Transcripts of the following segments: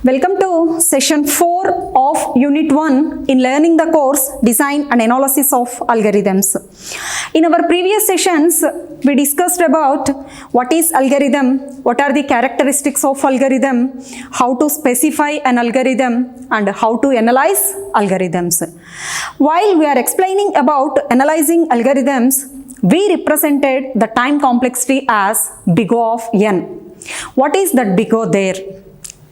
Welcome to session 4 of Unit 1 in learning the course Design and Analysis of Algorithms. In our previous sessions, we discussed about what is algorithm, what are the characteristics of algorithm, how to specify an algorithm, and how to analyze algorithms. While we are explaining about analyzing algorithms, we represented the time complexity as big O of n. What is that big O there?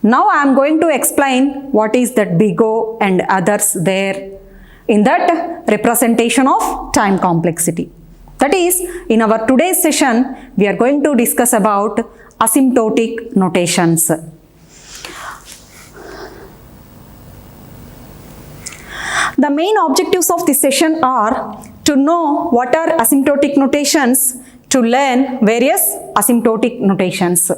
Now I am going to explain what is that big O and others there in that representation of time complexity. That is, in our today's session, we are going to discuss about asymptotic notations. The main objectives of this session are to know what are asymptotic notations, to learn various asymptotic notations.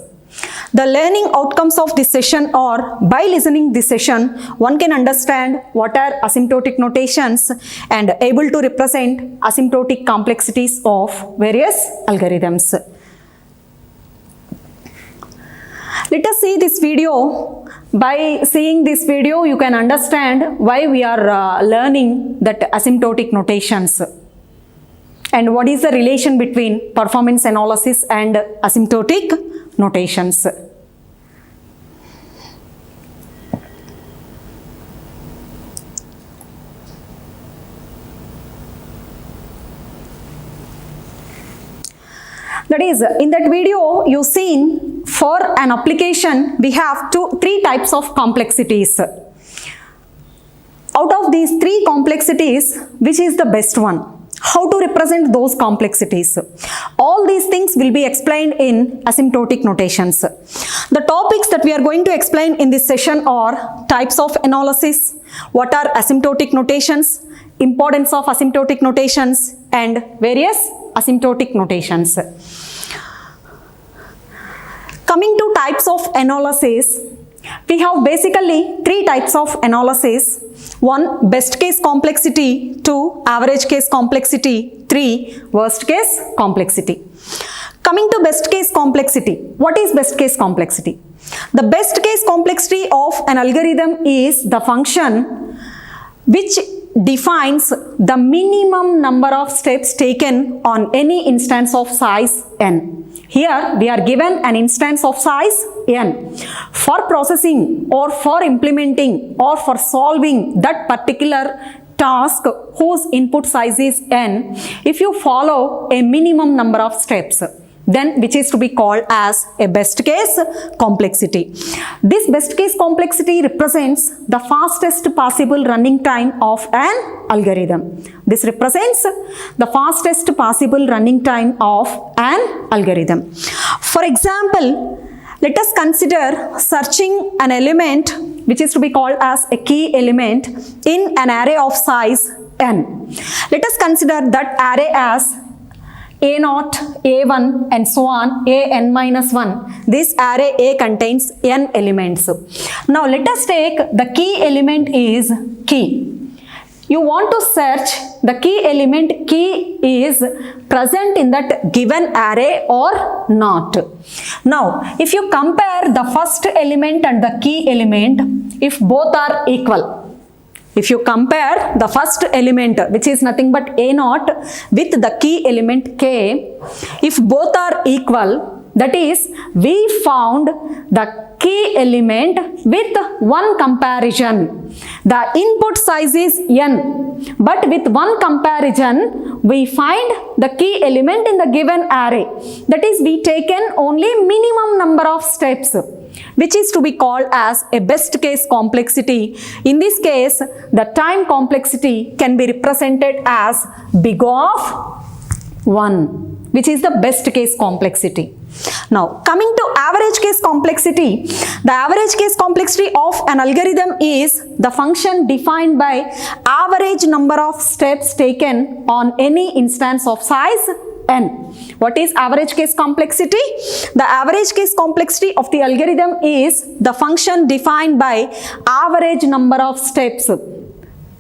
The learning outcomes of this session are, by listening this session, one can understand what are asymptotic notations and able to represent asymptotic complexities of various algorithms. Let us see this video. By seeing this video, you can understand why we are learning that asymptotic notations and what is the relation between performance analysis and asymptotic notations. That is, in that video you seen for an application we have three types of complexities. Out of these three complexities, which is the best one? How to represent those complexities? All these things will be explained in asymptotic notations. The topics that we are going to explain in this session are types of analysis, what are asymptotic notations, importance of asymptotic notations, and various asymptotic notations. Coming to types of analysis, we have basically three types of analysis. 1. Best case complexity. 2. Average case complexity. 3. Worst case complexity. Coming to best case complexity. What is best case complexity? The best case complexity of an algorithm is the function which defines the minimum number of steps taken on any instance of size n. Here we are given an instance of size n. For processing or for implementing or for solving that particular task whose input size is n, if you follow a minimum number of steps, then which is to be called as a best case complexity. This best case complexity represents the fastest possible running time of an algorithm. This represents the fastest possible running time of an algorithm. For example, let us consider searching an element which is to be called as a key element in an array of size n. Let us consider that array as A0, A1 and so on, An-1. This array A contains n elements. Now let us take the key element is key. You want to search the key element, key is present in that given array or not. Now if you compare the first element and the key element, if both are equal, if you compare the first element, which is nothing but A0, with the key element K, if both are equal, that is, we found the key element with one comparison. The input size is n, but with one comparison, we find the key element in the given array. That is, we taken only minimum number of steps, which is to be called as a best case complexity. In this case, the time complexity can be represented as big O of 1, which is the best case complexity. Now, coming to average case complexity, the average case complexity of an algorithm is the function defined by average number of steps taken on any instance of size n. What is average case complexity? The average case complexity of the algorithm is the function defined by average number of steps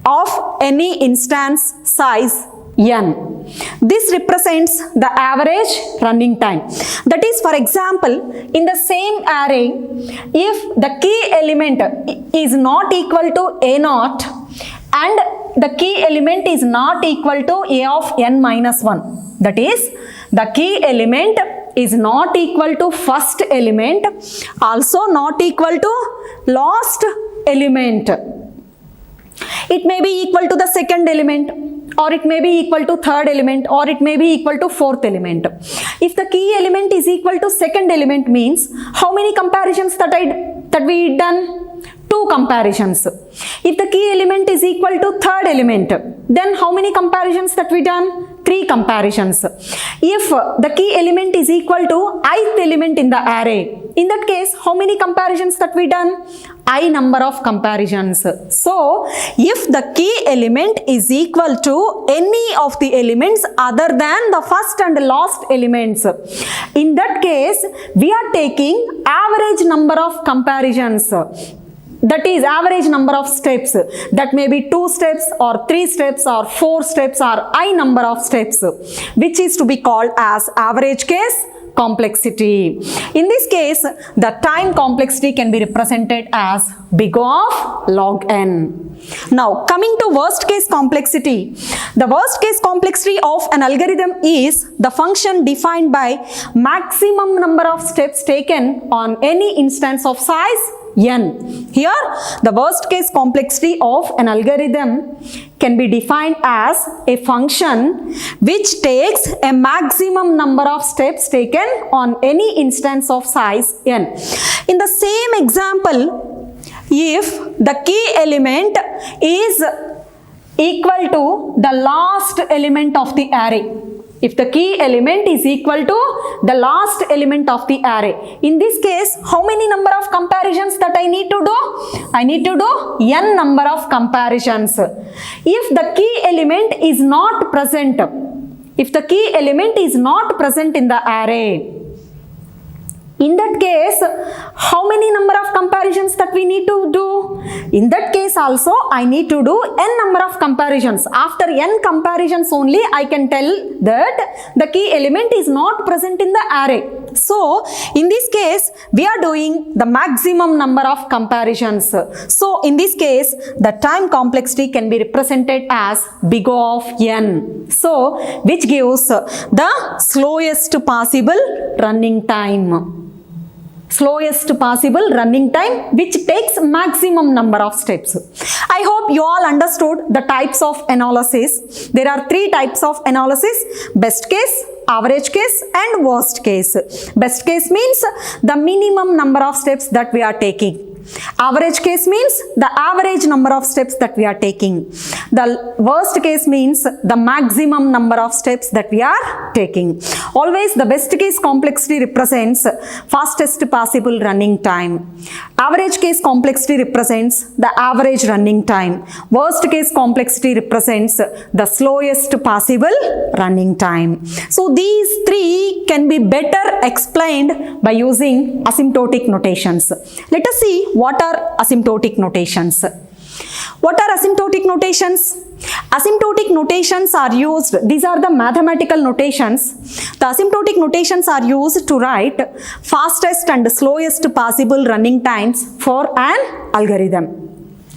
of any instance size n. This represents the average running time. That is, for example, in the same array, if the key element is not equal to a naught and the key element is not equal to a of n minus 1, that is, the key element is not equal to first element, also not equal to last element. It may be equal to the second element, or it may be equal to third element, or it may be equal to fourth element. If the key element is equal to second element means how many comparisons that we done? 2 comparisons. If the key element is equal to third element, then how many comparisons that we done? 3 comparisons. If the key element is equal to ith element in the array, in that case, how many comparisons that we done? I number of comparisons. So, if the key element is equal to any of the elements other than the first and last elements, in that case, we are taking average number of comparisons. That is average number of steps. That may be 2 steps or 3 steps or 4 steps or I number of steps, which is to be called as average case complexity. In this case, the time complexity can be represented as big O of log n. Now, coming to worst case complexity. The worst case complexity of an algorithm is the function defined by maximum number of steps taken on any instance of size n. Here, the worst case complexity of an algorithm can be defined as a function which takes a maximum number of steps taken on any instance of size n. In the same example, if the key element is equal to the last element of the array, if the key element is equal to the last element of the array, in this case, how many number of comparisons that I need to do? I need to do n number of comparisons. If the key element is not present, if the key element is not present in the array, in that case, how many number of comparisons that we need to do? In that case also, I need to do n number of comparisons. After n comparisons only, I can tell that the key element is not present in the array. So, in this case, we are doing the maximum number of comparisons. So, in this case, the time complexity can be represented as big O of n. So, which gives the slowest possible running time. Slowest possible running time which takes maximum number of steps. I hope you all understood the types of analysis. There are 3 types of analysis: best case, average case and worst case. Best case means the minimum number of steps that we are taking. Average case means the average number of steps that we are taking. The worst case means the maximum number of steps that we are taking. Always the best case complexity represents fastest possible running time. Average case complexity represents the average running time. Worst case complexity represents the slowest possible running time. So these 3 can be better explained by using asymptotic notations. Let us see what are asymptotic notations. What are asymptotic notations? Asymptotic notations are used, these are the mathematical notations. The asymptotic notations are used to write fastest and slowest possible running times for an algorithm.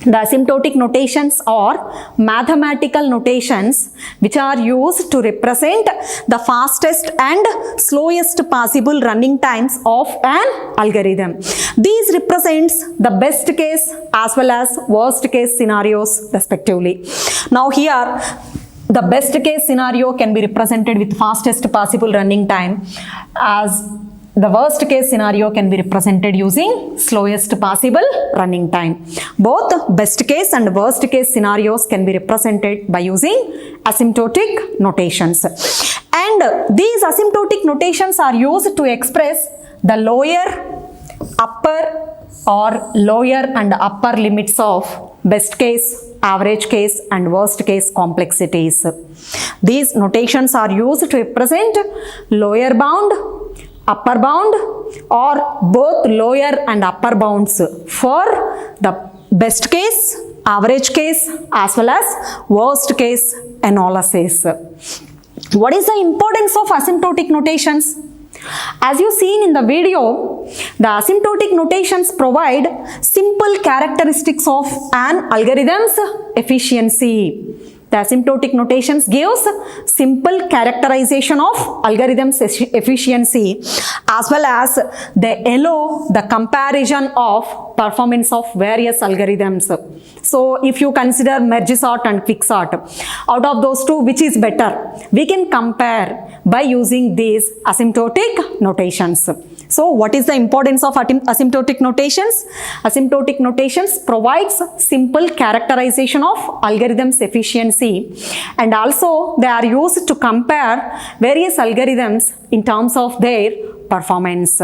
The asymptotic notations are mathematical notations which are used to represent the fastest and slowest possible running times of an algorithm. These represents the best case as well as worst case scenarios respectively. Now here, the best case scenario can be represented with fastest possible running time, as the worst case scenario can be represented using slowest possible running time. Both best case and worst case scenarios can be represented by using asymptotic notations. And these asymptotic notations are used to express the lower, upper or lower and upper limits of best case, average case and worst case complexities. These notations are used to represent lower bound, upper bound or both lower and upper bounds for the best case, average case as well as worst case analysis. What is the importance of asymptotic notations? As you seen in the video, the asymptotic notations provide simple characteristics of an algorithm's efficiency. The asymptotic notations gives simple characterization of algorithm's efficiency as well as they allow the comparison of performance of various algorithms. So if you consider merge sort and quicksort, out of those two which is better, we can compare by using these asymptotic notations. So what is the importance of asymptotic notations? Asymptotic notations provides simple characterization of algorithms efficiency and also they are used to compare various algorithms in terms of their performance.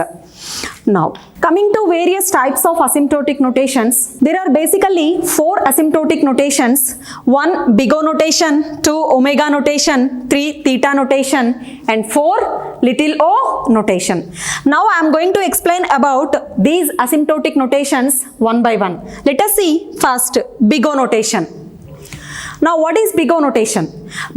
Now, coming to various types of asymptotic notations, there are basically 4 asymptotic notations. 1 big O notation, 2 omega notation, 3 theta notation and 4 little o notation. Now I am going to explain about these asymptotic notations one by one. Let us see first big O notation. Now what is big O notation?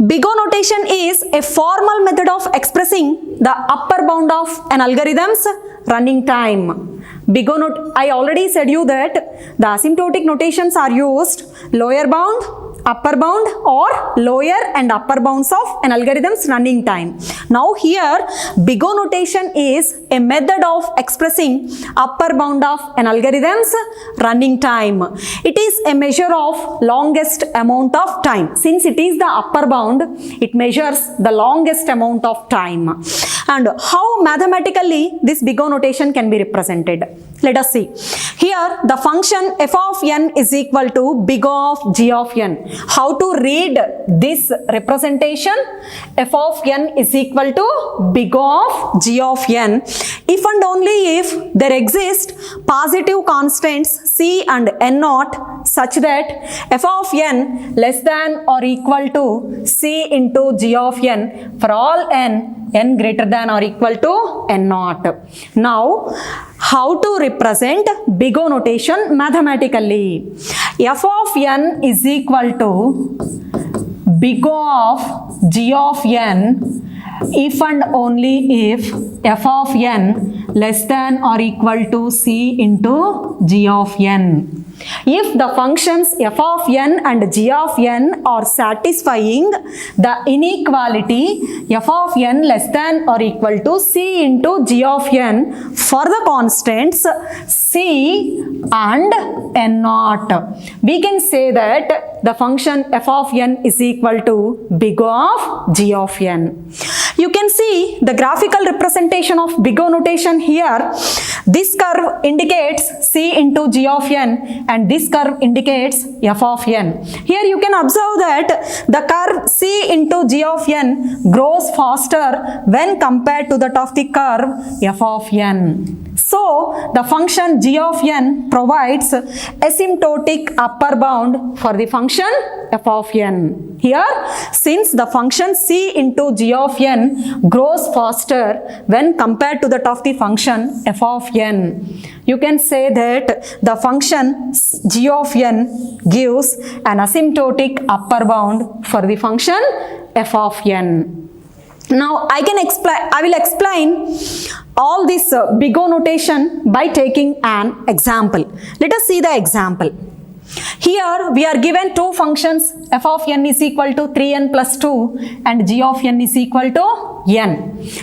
Big O notation is a formal method of expressing the upper bound of an algorithm's running time. Big O I already said you that the asymptotic notations are used lower bound, upper bound or lower and upper bounds of an algorithm's running time. Now here big O notation is a method of expressing upper bound of an algorithm's running time. It is a measure of longest amount of time. Since it is the upper bound, it measures the longest amount of time. And how mathematically this big O notation can be represented? Let us see. Here the function f of n is equal to big O of g of n. How to read this representation? F of n is equal to big O of g of n if and only if there exist positive constants c and n naught such that f of n less than or equal to c into g of n for all n greater than or equal to n naught. Now, how to represent big O notation mathematically? F of n is equal to big O of g of n if and only if f of n less than or equal to c into g of n. If the functions f of n and g of n are satisfying the inequality f of n less than or equal to c into g of n for the constants c and n naught, we can say that the function f of n is equal to big O of g of n. You can see the graphical representation of big O notation here. This curve indicates c into g of n and this curve indicates f of n. Here you can observe that the curve c into g of n grows faster when compared to that of the curve f of n. So, the function g of n provides asymptotic upper bound for the function f of n. Here, since the function c into g of n grows faster when compared to that of the function f of n, you can say that the function g of n gives an asymptotic upper bound for the function f of n. Now I will explain all this big O notation by taking an example. Let us see the example. Here we are given two functions f of n is equal to 3n plus 2 and g of n is equal to n.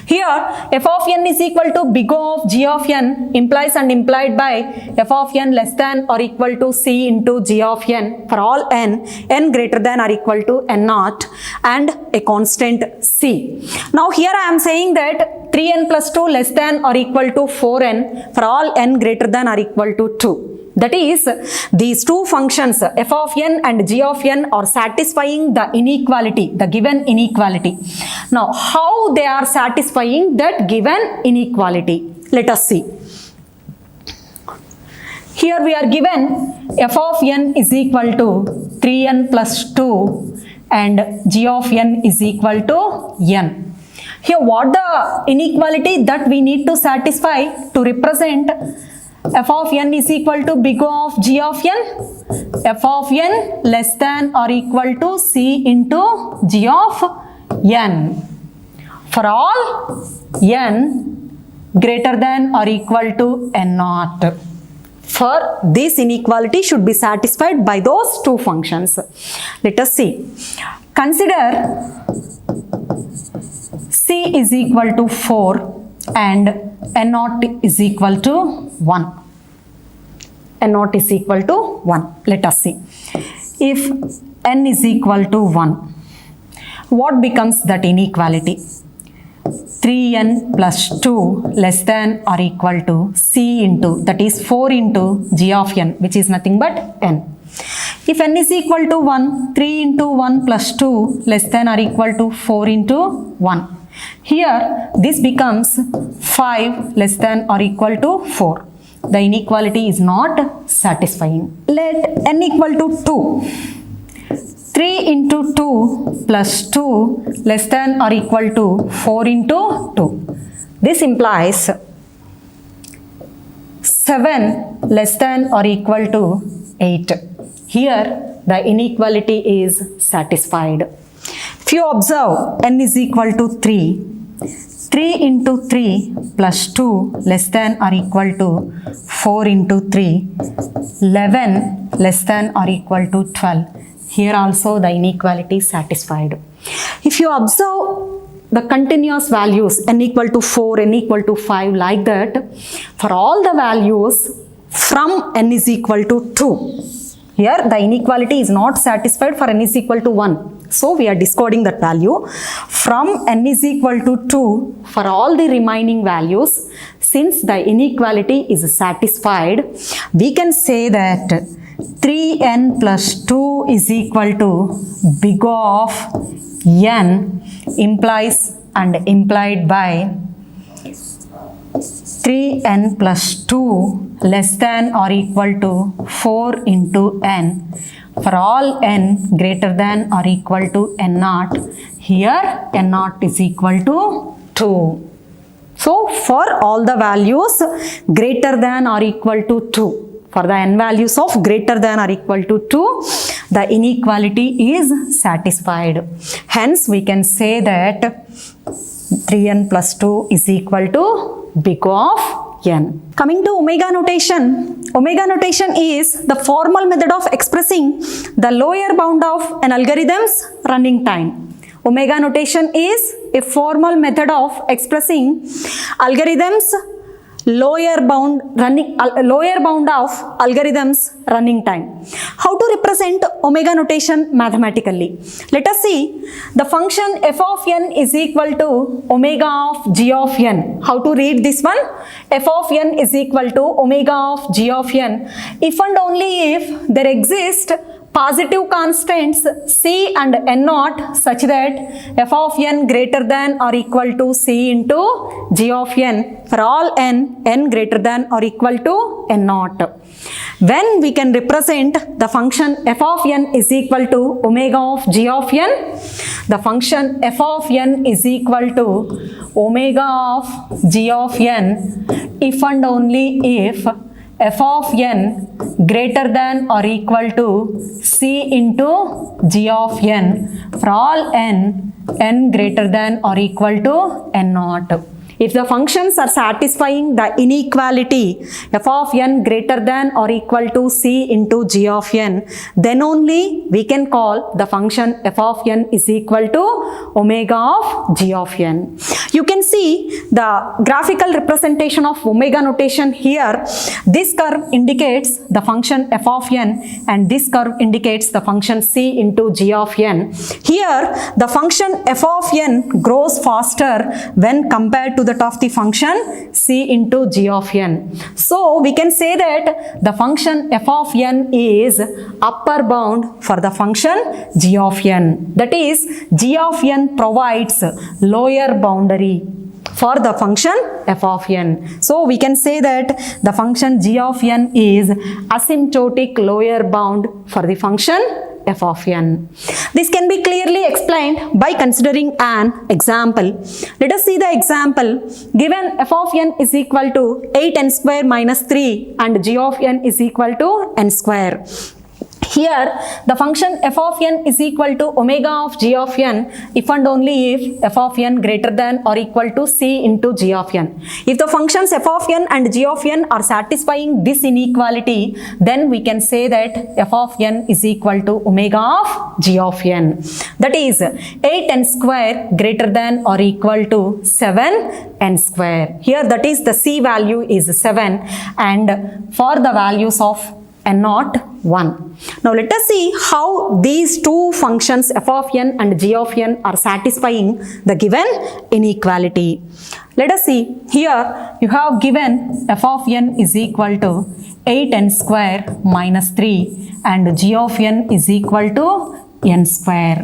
Here f of n is equal to big O of g of n implies and implied by f of n less than or equal to c into g of n for all n greater than or equal to n naught and a constant c. Now here I am saying that 3n plus 2 less than or equal to 4n for all n greater than or equal to 2. That is, these two functions f of n and g of n are satisfying the inequality, the given inequality. Now, how they are satisfying that given inequality? Let us see. Here we are given f of n is equal to 3n plus 2 and g of n is equal to n. Here what the inequality that we need to satisfy to represent f of n is equal to big O of g of n, f of n less than or equal to c into g of n. For all n greater than or equal to n naught. For this inequality should be satisfied by those two functions. Let us see. Consider c is equal to 4 and n naught is equal to 1. N naught is equal to 1. Let us see. If n is equal to 1, what becomes that inequality? 3n plus 2 less than or equal to c into, that is 4 into g of n, which is nothing but n. If n is equal to 1, 3 into 1 plus 2 less than or equal to 4 into 1. Here this becomes 5 less than or equal to 4. The inequality is not satisfying. Let n equal to 2. 3 into 2 plus 2 less than or equal to 4 into 2. This implies 7 less than or equal to 8. Here the inequality is satisfied. If you observe n is equal to 3, 3 into 3 plus 2 less than or equal to 4 into 3, 11 less than or equal to 12. Here also the inequality is satisfied. If you observe the continuous values n equal to 4, n equal to 5, like that, for all the values from n is equal to 2, here the inequality is not satisfied for n is equal to 1. So we are discarding that value. From n is equal to 2, for all the remaining values, since the inequality is satisfied, we can say that 3n plus 2 is equal to big O of n implies and implied by 3n plus 2 less than or equal to 4 into n for all n greater than or equal to n naught. Here n naught is equal to 2. So for all the values greater than or equal to 2, for the n values of greater than or equal to 2, the inequality is satisfied. Hence we can say that 3n plus 2 is equal to big O of n. Coming to omega notation. Omega notation is the formal method of expressing the lower bound of an algorithm's running time. Omega notation is a formal method of expressing algorithms lower bound of algorithms running time. How to represent omega notation mathematically? Let us see. The function f of n is equal to omega of g of n. How to read this one? F of n is equal to omega of g of n if and only if there exist positive constants c and n naught such that f of n greater than or equal to c into g of n for all n greater than or equal to n naught. When we can represent the function f of n is equal to omega of g of n, the function f of n is equal to omega of g of n if and only if f of n greater than or equal to c into g of n for all n greater than or equal to n naught. If the functions are satisfying the inequality f of n greater than or equal to c into g of n, then only we can call the function f of n is equal to omega of g of n. You can see the graphical representation of omega notation here. This curve indicates the function f of n and this curve indicates the function c into g of n. Here the function f of n grows faster when compared to that of the function c into g of n. So we can say that the function f of n is upper bound for the function g of n. That is, g of n provides lower boundary for the function f of n. So we can say that the function g of n is asymptotic lower bound for the function f of n. This can be clearly explained by considering an example. Let us see the example. Given f of n is equal to 8n square minus 3 and g of n is equal to n square. Here the function f of n is equal to omega of g of n if and only if f of n greater than or equal to c into g of n. If the functions f of n and g of n are satisfying this inequality, then we can say that f of n is equal to omega of g of n. That is 8n square greater than or equal to 7n square. Here that is the c value is 7 and for the values of n naught 1. Now let us see how these two functions f of n and g of n are satisfying the given inequality. Let us see, here you have given f of n is equal to 8n square minus 3 and g of n is equal to n square.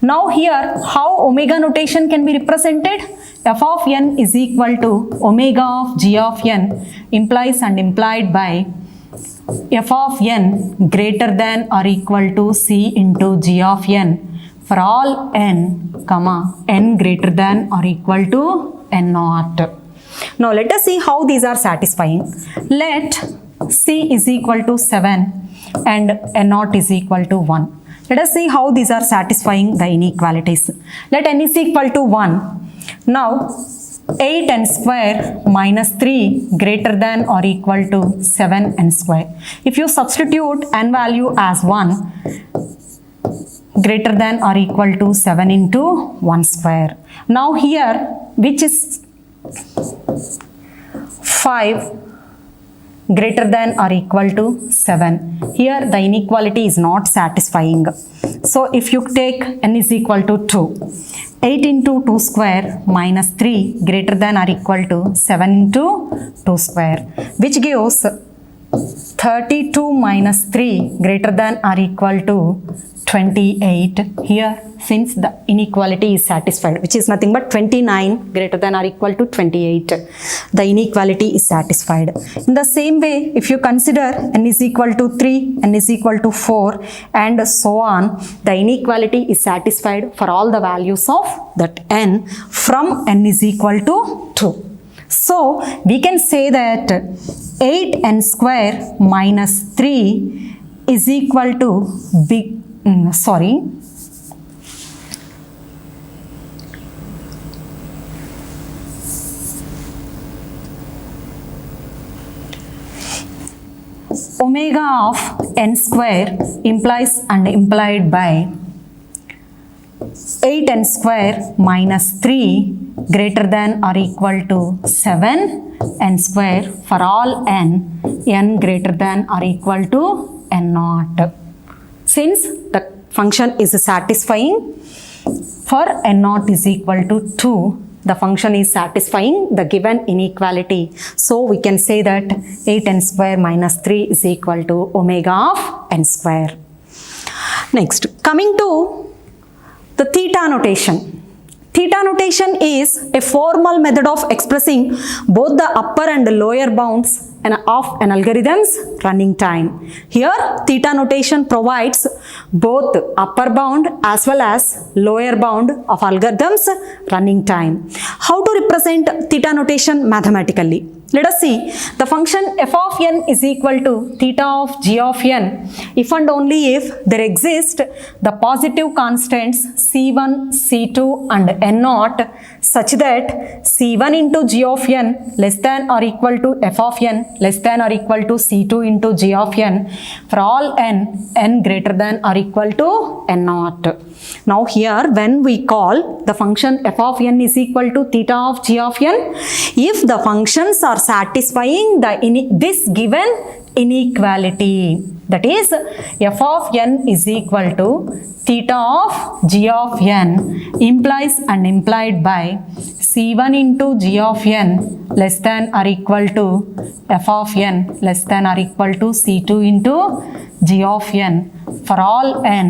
Now here how omega notation can be represented? F of n is equal to omega of g of n implies and implied by f of n greater than or equal to c into g of n for all n, n greater than or equal to n naught. Now let us see how these are satisfying. Let c is equal to 7 and n naught is equal to 1. Let us see how these are satisfying the inequalities. Let n is equal to 1. Now 8n square minus 3 greater than or equal to 7n square. If you substitute n value as 1, greater than or equal to 7 into 1 square. Now here which is 5 greater than or equal to 7. Here the inequality is not satisfying. So if you take n is equal to 2, 8 into 2 square minus 3 greater than or equal to 7 into 2 square, which gives 32 minus 3 greater than or equal to 28. Here since the inequality is satisfied, which is nothing but 29 greater than or equal to 28, the inequality is satisfied. In the same way, if you consider n is equal to 3, n is equal to 4 and so on, the inequality is satisfied for all the values of that n from n is equal to 2. So we can say that 8n square minus 3 is equal to omega of n square implies and implied by 8n square minus 3 greater than or equal to 7n square for all n greater than or equal to n naught. Since the function is satisfying for n naught is equal to 2, the function is satisfying the given inequality. So we can say that 8n square minus 3 is equal to omega of n square. Next, coming to the theta notation. Theta notation is a formal method of expressing both the upper and lower bounds of an algorithm's running time. Here theta notation provides both upper bound as well as lower bound of algorithm's running time. How to represent theta notation mathematically? Let us see, the function f of n is equal to theta of g of n if and only if there exist the positive constants c1, c2 and n naught such that c1 into g of n less than or equal to f of n less than or equal to c2 into g of n for all n greater than or equal to n naught. Now here when we call the function f of n is equal to theta of g of n, if the functions are satisfying this given inequality, that is f of n is equal to theta of g of n implies and implied by c1 into g of n less than or equal to f of n less than or equal to c2 into g of n for all n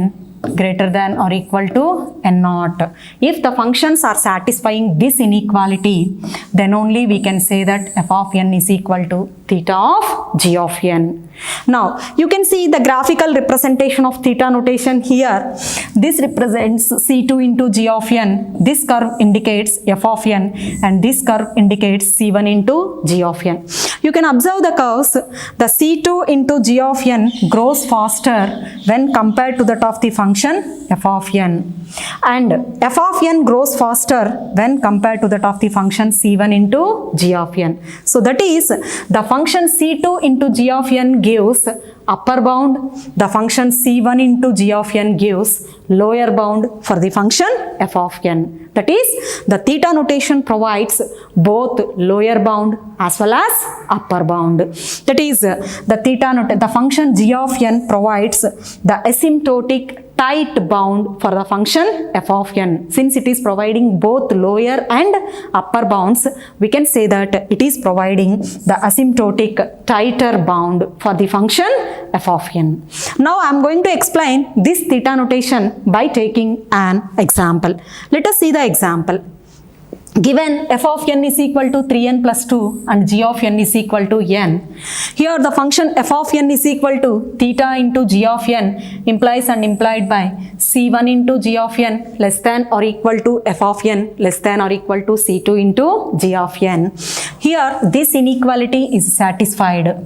greater than or equal to n naught. If the functions are satisfying this inequality, then only we can say that f of n is equal to theta of g of n. Now you can see the graphical representation of theta notation here. This represents c2 into g of n. This curve indicates f of n and this curve indicates c1 into g of n. You can observe the curves. The c2 into g of n grows faster when compared to that of the function f of n, and f of n grows faster when compared to that of the function c1 into g of n. So that is, the function c2 into g of n gives upper bound, the function c1 into g of n gives lower bound for the function f of n. That is, the theta notation provides both lower bound as well as upper bound. That is, the function g of n provides the asymptotic tight bound for the function f of n. Since it is providing both lower and upper bounds, we can say that it is providing the asymptotic tighter bound for the function f of n. Now I am going to explain this theta notation by taking an example. Let us see the example. Given f of n is equal to 3n plus 2 and g of n is equal to n. Here the function f of n is equal to theta into g of n implies and implied by c1 into g of n less than or equal to f of n less than or equal to c2 into g of n. Here this inequality is satisfied.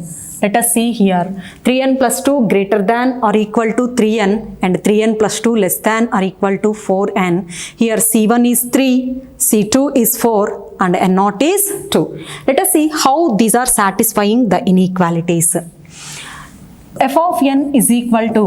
Let us see here, 3n plus 2 greater than or equal to 3n and 3n plus 2 less than or equal to 4n. Here c1 is 3, c2 is 4 and n naught is 2. Let us see how these are satisfying the inequalities. F of n is equal to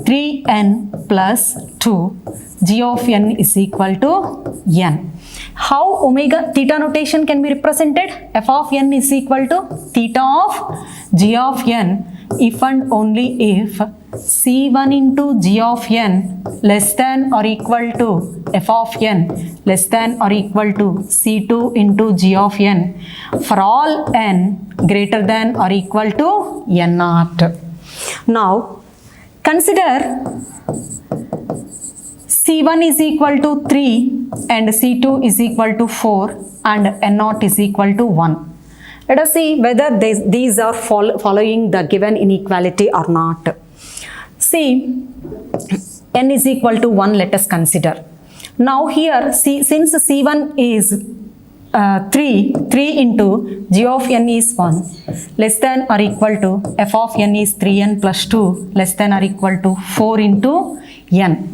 3n plus 2, g of n is equal to n. How omega theta notation can be represented? F of n is equal to theta of g of n if and only if c1 into g of n less than or equal to f of n less than or equal to c2 into g of n for all n greater than or equal to n naught. Now consider c1 is equal to 3 and c2 is equal to 4 and n naught is equal to 1. Let us see whether these are following the given inequality or not. See, n is equal to 1, let us consider. Now here, since c1 is 3 into g of n is 1 less than or equal to f of n is 3n plus 2 less than or equal to 4 into n.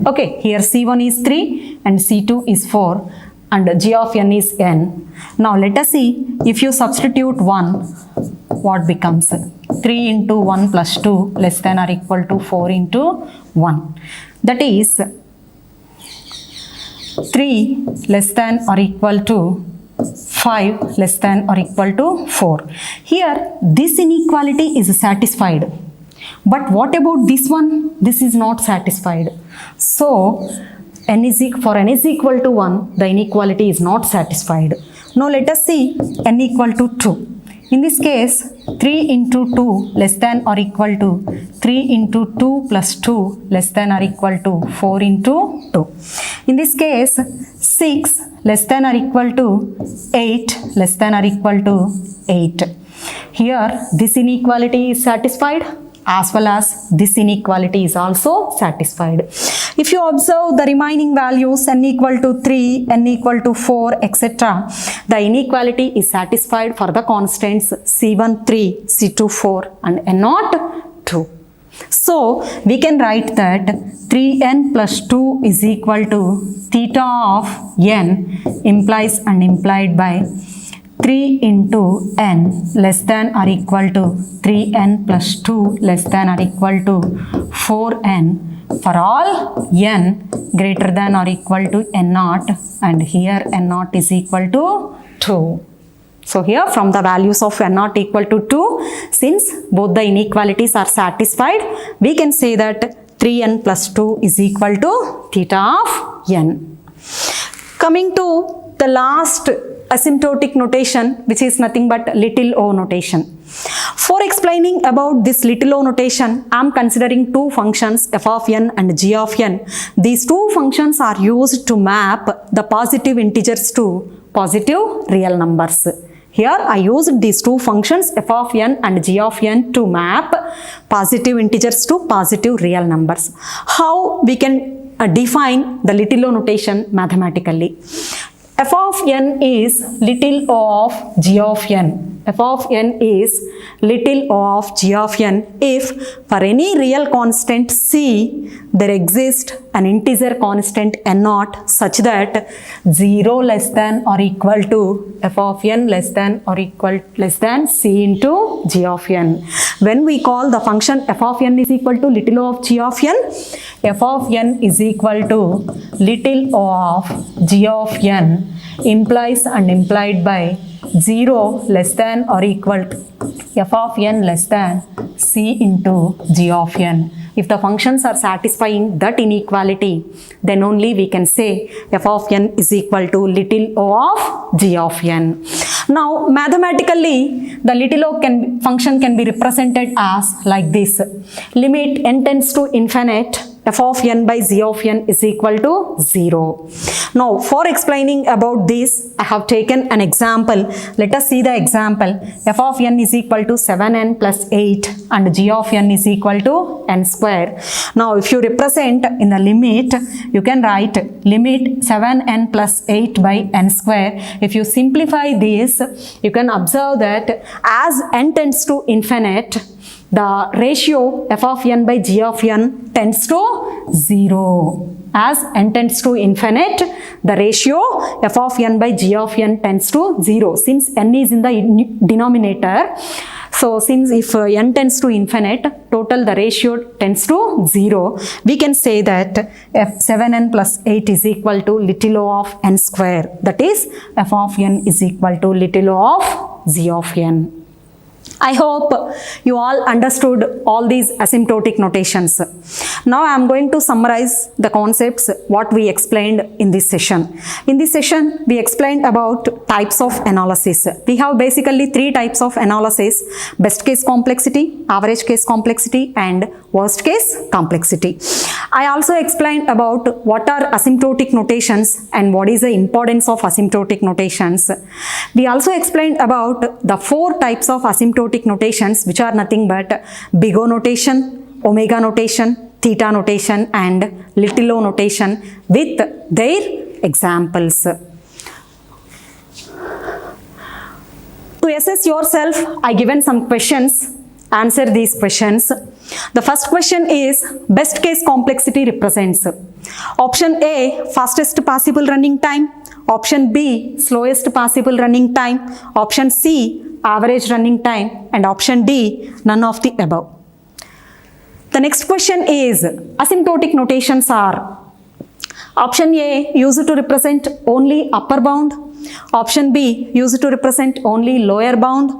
Okay, here c1 is 3 and c2 is 4 and g of n is n. Now let us see, if you substitute 1, what becomes? 3 into 1 plus 2 less than or equal to 4 into 1. That is 3 less than or equal to 5 less than or equal to 4. Here this inequality is satisfied. But what about this one? This is not satisfied. So for n is equal to 1, the inequality is not satisfied. Now let us see n equal to 2. In this case, 3 into 2 less than or equal to 3 into 2 plus 2 less than or equal to 4 into 2. In this case, 6 less than or equal to 8 less than or equal to 8. Here, this inequality is satisfied as well as this inequality is also satisfied. If you observe the remaining values n equal to 3, n equal to 4, etc., the inequality is satisfied for the constants c1 3, c2 4 and n naught 2. So we can write that 3n plus 2 is equal to theta of n implies and implied by 3 into n less than or equal to 3n plus 2 less than or equal to 4n for all n greater than or equal to n naught, and here n naught is equal to 2. So here from the values of n naught equal to 2, since both the inequalities are satisfied, we can say that 3n plus 2 is equal to theta of n. Coming to the last asymptotic notation, which is nothing but little o notation. For explaining about this little o notation, I am considering two functions f of n and g of n. These two functions are used to map the positive integers to positive real numbers. Here I used these two functions f of n and g of n to map positive integers to positive real numbers. How we can define the little o notation mathematically? F of n is little o of g of n. F of n is little o of g of n if for any real constant c there exists an integer constant n naught such that 0 less than or equal to f of n less than or equal less than c into g of n. When we call the function f of n is equal to little o of g of n, f of n is equal to little o of g of n implies and implied by 0 less than or equal to f of n less than c into g of n. If the functions are satisfying that inequality, then only we can say f of n is equal to little o of g of n. Now mathematically the little o function can be represented as like this. Limit n tends to infinite, f of n by g of n is equal to 0. Now for explaining about this, I have taken an example. Let us see the example. F of n is equal to 7n plus 8 and g of n is equal to n square. Now if you represent in the limit, you can write limit 7n plus 8 by n square. If you simplify this, you can observe that as n tends to infinite, the ratio f of n by g of n tends to 0. As n tends to infinite, the ratio f of n by g of n tends to 0. Since n is in the denominator, so since if n tends to infinite, total the ratio tends to 0. We can say that f7n plus 8 is equal to little o of n square. That is f of n is equal to little o of g of n. I hope you all understood all these asymptotic notations. Now I am going to summarize the concepts what we explained in this session. In this session, we explained about types of analysis. We have basically three types of analysis: best case complexity, average case complexity, and worst case complexity. I also explained about what are asymptotic notations and what is the importance of asymptotic notations. We also explained about the four types of asymptotic notations, which are nothing but big O notation, omega notation, theta notation, and little o notation with their examples. To assess yourself, I given some questions. Answer these questions. The first question is best case complexity represents option A, fastest possible running time, option B, slowest possible running time, option C, average running time, and option D, none of the above. The next question is asymptotic notations are option A, used to represent only upper bound, option B, used to represent only lower bound,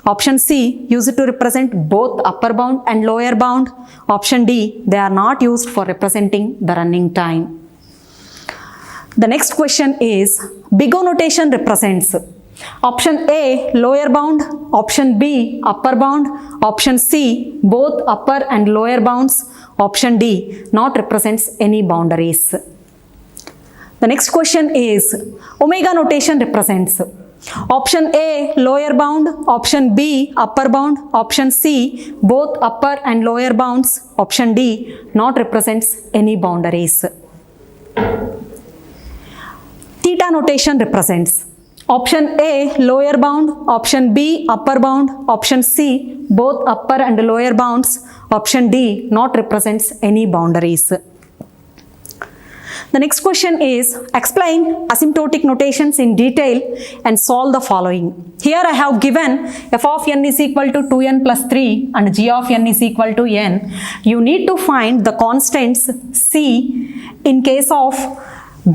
option C, used to represent both upper bound and lower bound, option D, they are not used for representing the running time. The next question is big O notation represents option A, lower bound, option B, upper bound, option C, both upper and lower bounds, option D, not represents any boundaries. The next question is omega notation represents option A, lower bound, option B, upper bound, option C, both upper and lower bounds, option D, not represents any boundaries. Theta notation represents option A, lower bound, option B, upper bound, option C, both upper and lower bounds, option D, not represents any boundaries. The next question is explain asymptotic notations in detail and solve the following. Here I have given f of n is equal to 2n plus 3 and g of n is equal to n. You need to find the constants c in case of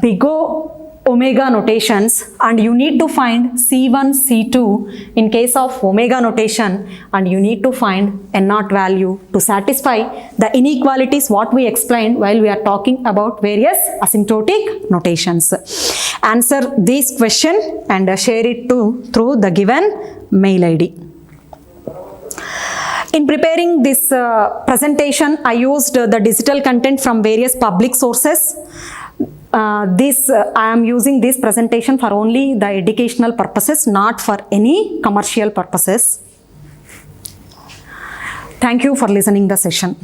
big O omega notations, and you need to find C1, C2 in case of omega notation, and you need to find n0 value to satisfy the inequalities what we explained while we are talking about various asymptotic notations. Answer this question and share it through the given mail ID. In preparing this presentation, I used the digital content from various public sources. I am using this presentation for only the educational purposes, not for any commercial purposes. Thank you for listening the session.